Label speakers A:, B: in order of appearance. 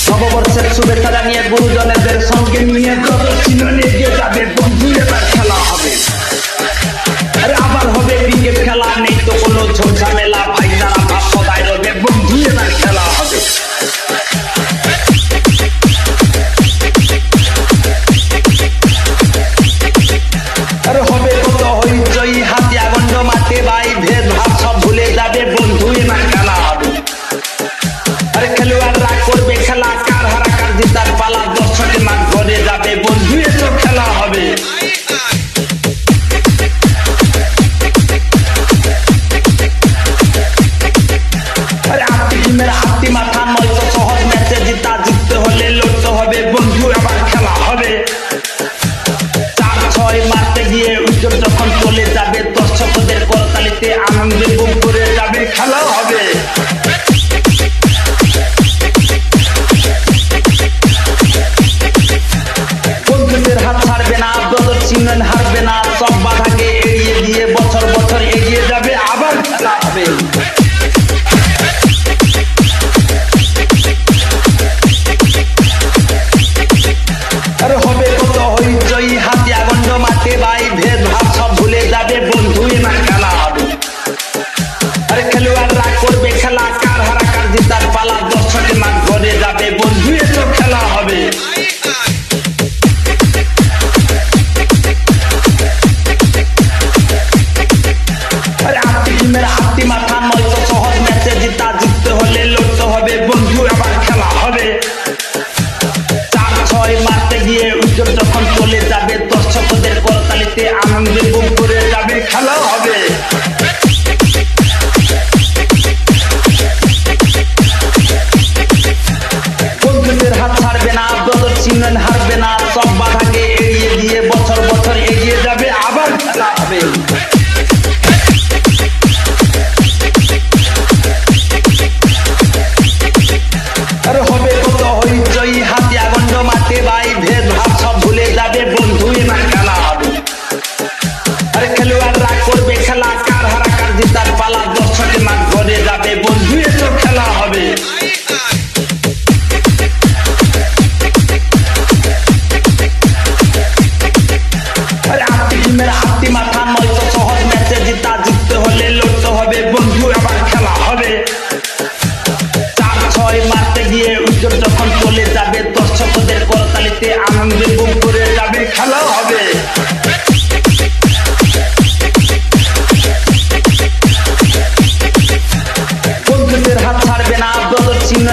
A: নববর্ষের শুভেচ্ছা জানিয়ে গুরুজনেদের সঙ্গে নিয়ে প্রদর্শনী এগিয়ে যাবে বন্ধু, এবার খেলা হবে। আরে আবার হবে ক্রিকেট খেলা, নেই তো কোনো ঝামেলা, ভাই তারা ভাব সদায় রবে বন্ধু, এবার খেলা হবে। আরে হবে কত হইচই, হাতিয়া গন্ড মাঠে ভাই, ভেদ ভাব সব ভুলে যাবে বন্ধু, এবার খেলা হবে। আরে খেলোয়াড়রা করবে খেলা, কার হারা কার জিতার পালা, দর্শকের মাঠ ভরে যাবে বন্ধু, এসব খেলা হবে। আরে 8টি টিমের 8টি মাথা, নয়তো সহজ ম্যাচে জিততে হলে লড়তে হবে বন্ধু, আবার খেলা হবে। 4-6 মারতে গিয়ে উইকেট যখন চলে যাবে, দর্শকদের করতালিতে আনন্দে বুক ভরে যাবে, খেলা হবে। বন্ধুদের হাত ছাড়বে না, প্রদর্শনী হারবে না, সব বাধাকে এড়িয়ে দিয়ে বছর বছর এগিয়ে যাবে, আবার খেলা হবে। আরে হবে কত হইচই, হাতিয়া গন্ড মাঠে ভাই, ভেদ ভাব সব ভুলে যাবে বন্ধু, এবার খেলা হবে। আরে খেলোয়াড়রা করবে খেলা, কার হারা কার জিতার পালা, দর্শকের মাঠ ভরে যাবে বন্ধু, এসব খেলা হবে। আরে 8টি টিমের 8টি মাথা, নয়তো সহজ ম্যাচে জিততে হলে লড়তে হবে বন্ধু, আবার খেলা হবে। 4-6 মারতে গিয়ে উইকেট যখন চলে যাবে, দর্শকদের করতালিতে আনন্দে বুক ভরে যাবে, খেলা হবে। বন্ধুদের হাত ছাড়বে না, প্রদর্শনী হারবে না, সব বাধাকে এড়িয়ে দিয়ে বছর বছর এগিয়ে যাবে, আবার খেলা হবে। আরে হবে কত হইচই, হাতিয়া গন্ড মাঠে ভাই, ভেদ ভাব সব ভুলে যাবে বন্ধু, এবার খেলা হবে। আরে খেলোয়াড়রা করবে খেলা, কার হারা কার জিতার পালা, দর্শকের মাঠ ভরে যাবে বন্ধু, এসব খেলা হবে। আরে 8টি টিমের 8টি মাথা, নয়তো সহজ ম্যাচে জিততে হলে লড়তে হবে বন্ধু, আবার খেলা হবে। 4-6 মারতে গিয়ে উইকেট যখন চলে যাবে, দর্শকদের করতালিতে আনন্দে বুক ভরে যাবে, খেলা হবে। বন্ধুদের হাত ছাড়বে না, প্রদর্শনী